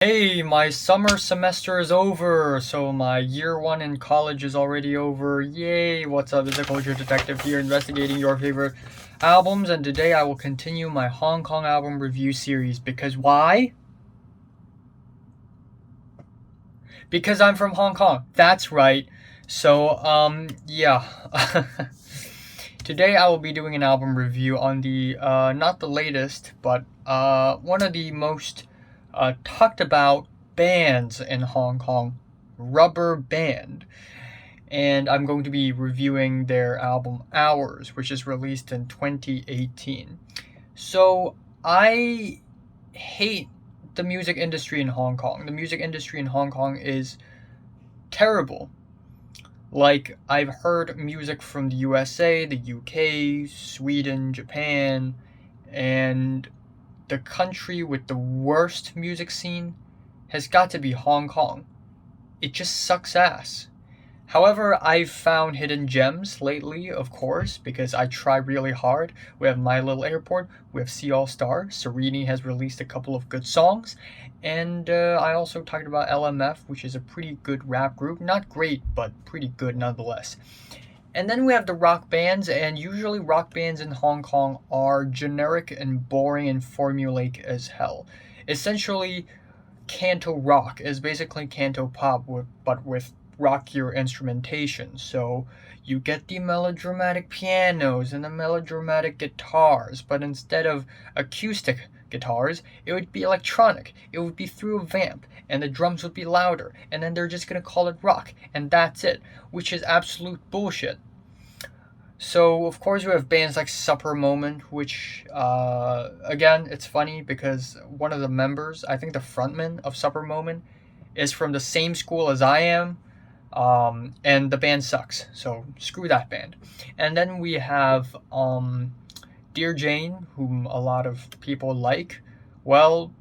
Hey, my summer semester is over, so my year one in college is already over. Yay! What's up? It's a culture detective here investigating your favorite albums, and today I will continue my Hong Kong album review series. Because why? Because I'm from Hong Kong. That's right. So, yeah. Today I will be doing an album review on the, not the latest, but, one of the most talked about bands in Hong Kong, RubberBand. And I'm going to be reviewing their album Hours, which is released in 2018. So I hate the music industry in Hong Kong. The music industry in Hong Kong is terrible. Like, I've heard music from the USA, the UK, Sweden, Japan, and the country with the worst music scene has got to be Hong Kong. It just sucks ass. However, I've found hidden gems lately, of course, because I try really hard. We have My Little Airport, we have See All Star, Serene has released a couple of good songs, and I also talked about LMF, which is a pretty good rap group. Not great, but pretty good nonetheless. And then we have the rock bands, and usually rock bands in Hong Kong are generic and boring and formulaic as hell. Essentially, Cantorock is basically Cantopop, but with rockier instrumentation. So you get the melodramatic pianos and the melodramatic guitars, but instead of acoustic guitars, it would be electronic. It would be through a vamp, and the drums would be louder, and then they're just gonna call it rock, and that's it, which is absolute bullshit. So, of course, we have bands like Supper Moment, which, again, it's funny because one of the members, I think the frontman of Supper Moment, is from the same school as I am, and the band sucks, so screw that band. And then we have Dear Jane, whom a lot of people like. Well,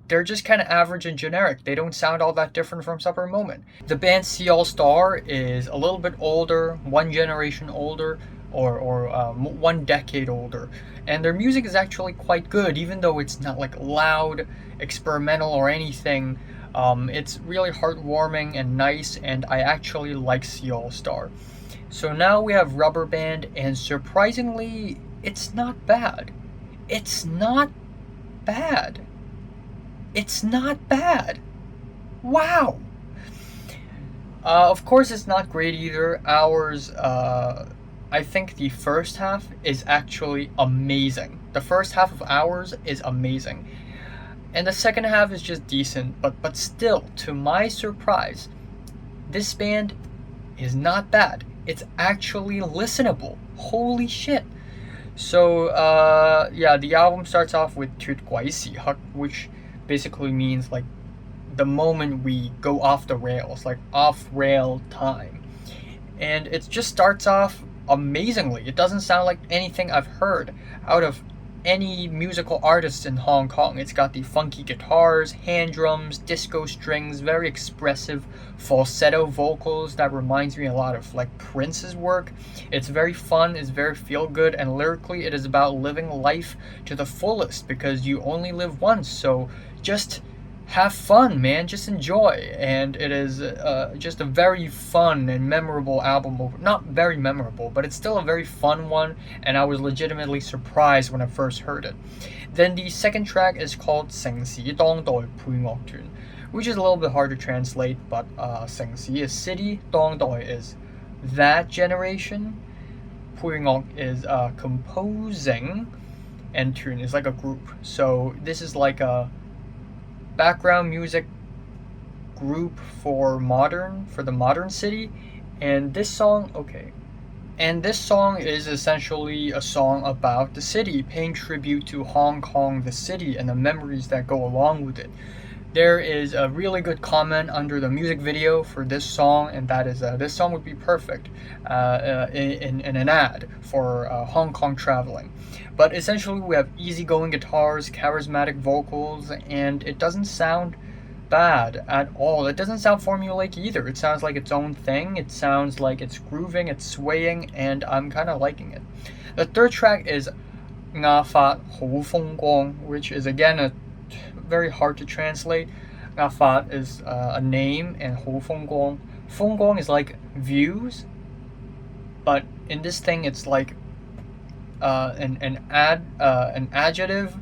they're just kind of average and generic. They don't sound all that different from Supper Moment. The band See All Star is a little bit older, one generation older, or 1 decade older. And their music is actually quite good, even though it's not like loud, experimental, or anything. It's really heartwarming and nice, and I actually like See All Star. So now we have RubberBand, and surprisingly, it's not bad. It's not bad. It's not bad. Wow. Of course, it's not great either. Hours, I think the first half is actually amazing. The first half of Hours is amazing. And the second half is just decent, but still, to my surprise, this band is not bad. It's actually listenable. Holy shit. So, yeah, the album starts off with "脫軌時刻," which basically means like the moment we go off the rails, like off rail time. And it just starts off amazingly. It doesn't sound like anything I've heard out of any musical artist in Hong Kong. It's got the funky guitars, hand drums, disco strings, very expressive falsetto vocals that reminds me a lot of like Prince's work. It's very fun, it's very feel good, and lyrically it is about living life to the fullest because you only live once. So just have fun, man. Just enjoy. And it is just a very fun and memorable album. Not very memorable, but it's still a very fun one, and I was legitimately surprised when I first heard it. Then the second track is called 城市當代配樂團, which is a little bit hard to translate, but 城市 is city, 當代is that generation, 配樂 is composing, and 團 is like a group. So this is like a background music group for the modern city. And this song is essentially a song about the city, paying tribute to Hong Kong the city and the memories that go along with it. There is a really good comment under the music video for this song, and that is this song would be perfect in an ad for Hong Kong traveling. But essentially, we have easygoing guitars, charismatic vocals, and it doesn't sound bad at all. It doesn't sound formulaic either. It sounds like its own thing. It sounds like it's grooving, it's swaying, and I'm kind of liking it. The third track is "阿發好風光," which is again a very hard to translate. 阿发 is a name, and 好风光. 风光 is like views, but in this thing it's like an adjective.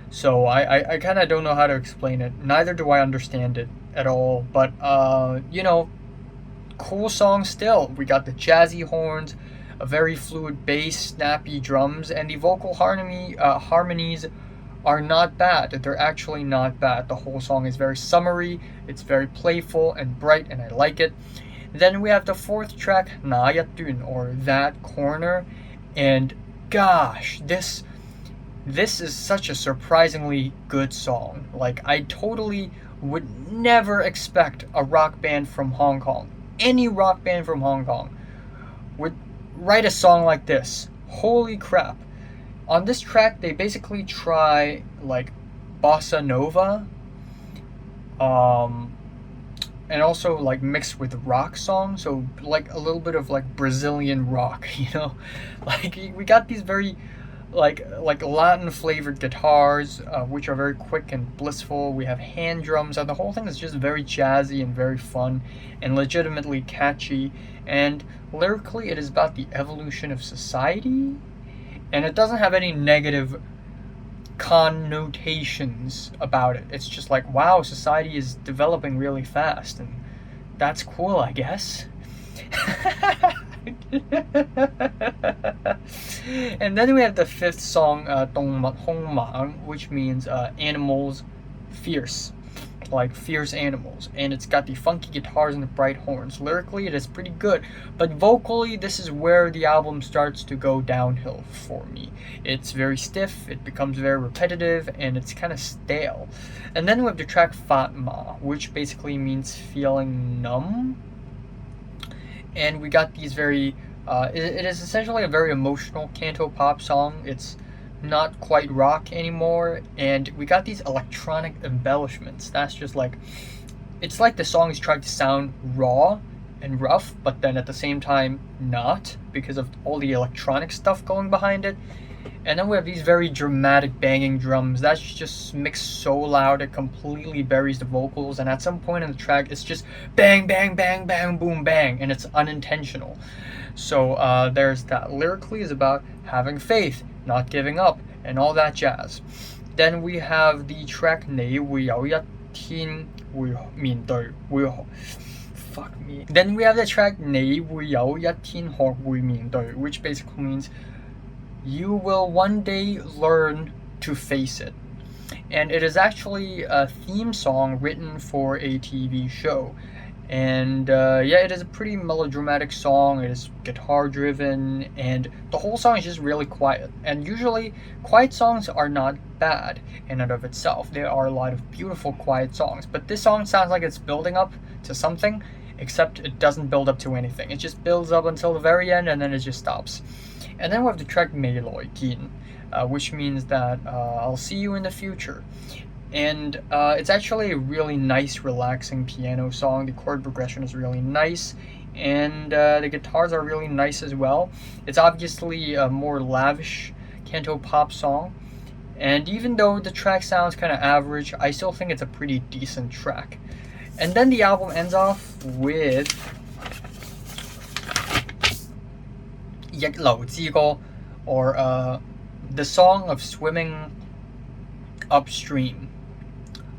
So I kind of don't know how to explain it. Neither do I understand it at all. But cool song still. We got the jazzy horns, a very fluid bass, snappy drums, and the vocal harmonies are not bad. They're actually not bad. The whole song is very summery, it's very playful and bright, and I like it. Then we have the fourth track, 나야뚠, or That Corner, and gosh, this is such a surprisingly good song. Like, I totally would never expect a rock band from Hong Kong, any rock band from Hong Kong, would write a song like this. Holy crap. On this track, they basically try like bossa nova, and also like mixed with rock songs, so like a little bit of like Brazilian rock, like we got these very like Latin flavored guitars, which are very quick and blissful. We have hand drums, and the whole thing is just very jazzy and very fun and legitimately catchy. And lyrically, it is about the evolution of society, and it doesn't have any negative connotations about it. It's just like, wow, society is developing really fast, and that's cool, I guess. And then we have the fifth song, 動物兇猛, which means animals fierce, like fierce animals, and it's got the funky guitars and the bright horns. Lyrically, it is pretty good, but vocally, this is where the album starts to go downhill for me. It's very stiff, it becomes very repetitive, and it's kind of stale. And then we have the track Fatma, which basically means feeling numb, and we got these very it is essentially a very emotional canto pop song. It's not quite rock anymore, and we got these electronic embellishments. That's just like, it's like the song is trying to sound raw and rough, but then at the same time not, because of all the electronic stuff going behind it. And then we have these very dramatic banging drums that's just mixed so loud it completely buries the vocals, and at some point in the track it's just bang bang bang bang boom bang, and it's unintentional. So there's that. Lyrically is about having faith, not giving up, and all that jazz. Then we have the track 你會有一天會面對會 fuck me. Then we have the track 你會有一天學會面對, which basically means you will one day learn to face it. And it is actually a theme song written for a TV show. And it is a pretty melodramatic song. It is guitar driven, and the whole song is just really quiet. And usually quiet songs are not bad in and of itself. There are a lot of beautiful quiet songs, but this song sounds like it's building up to something, except it doesn't build up to anything. It just builds up until the very end, and then it just stops. And then we have the track 未來見, which means that I'll see you in the future. And it's actually a really nice, relaxing piano song. The chord progression is really nice, and the guitars are really nice as well. It's obviously a more lavish canto pop song, and even though the track sounds kind of average, I still think it's a pretty decent track. And then the album ends off with 逆流之歌, or the song of swimming upstream.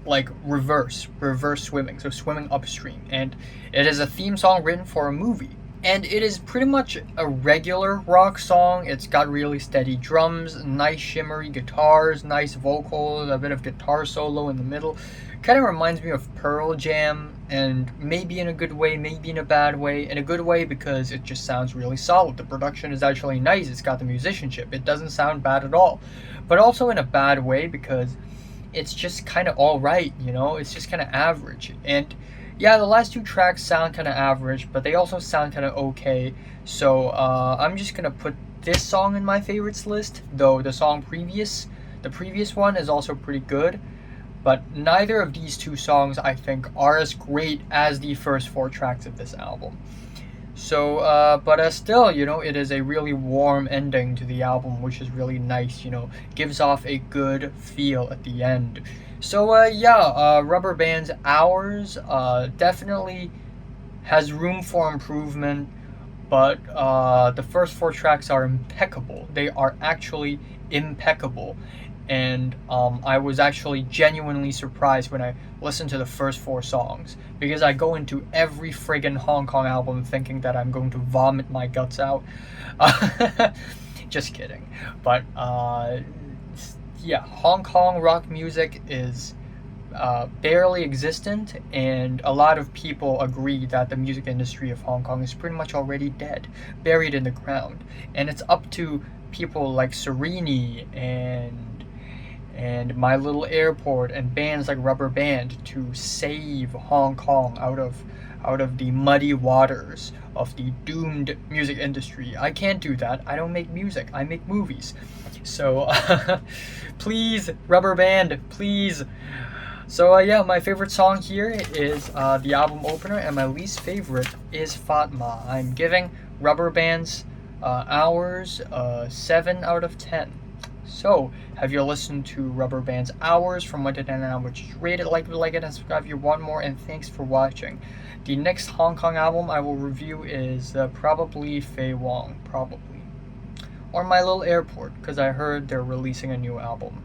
Like reverse swimming, so swimming upstream. And it is a theme song written for a movie. And it is pretty much a regular rock song. It's got really steady drums, nice shimmery guitars, nice vocals, a bit of guitar solo in the middle. Kind of reminds me of Pearl Jam, and maybe in a good way, maybe in a bad way. In a good way because it just sounds really solid. The production is actually nice. It's got the musicianship. It doesn't sound bad at all. But also in a bad way because it's just kind of alright, it's just kind of average. And yeah, the last two tracks sound kind of average, but they also sound kind of okay. So I'm just gonna put this song in my favorites list, though the previous one is also pretty good. But neither of these two songs, I think, are as great as the first four tracks of this album. So, but still, it is a really warm ending to the album, which is really nice. Gives off a good feel at the end. So, yeah, RubberBand's Hours definitely has room for improvement, but the first 4 tracks are impeccable. They are actually impeccable. And I was actually genuinely surprised when I listened to the first 4 songs, because I go into every friggin' Hong Kong album thinking that I'm going to vomit my guts out. Just kidding. But yeah, Hong Kong rock music is barely existent, and a lot of people agree that the music industry of Hong Kong is pretty much already dead, buried in the ground. And it's up to people like Serenity and My Little Airport and bands like RubberBand to save Hong Kong out of the muddy waters of the doomed music industry. I can't do that. I don't make music. I make movies. So please, RubberBand, please. So yeah, my favorite song here is the album opener, and my least favorite is Fatma. I'm giving RubberBand's Hours 7 out of 10. So, have you listened to RubberBand's Hours from 1 to 10 and which is rated? Like it, and subscribe if you want more, and thanks for watching. The next Hong Kong album I will review is probably Fei Wong, probably. Or My Little Airport, because I heard they're releasing a new album.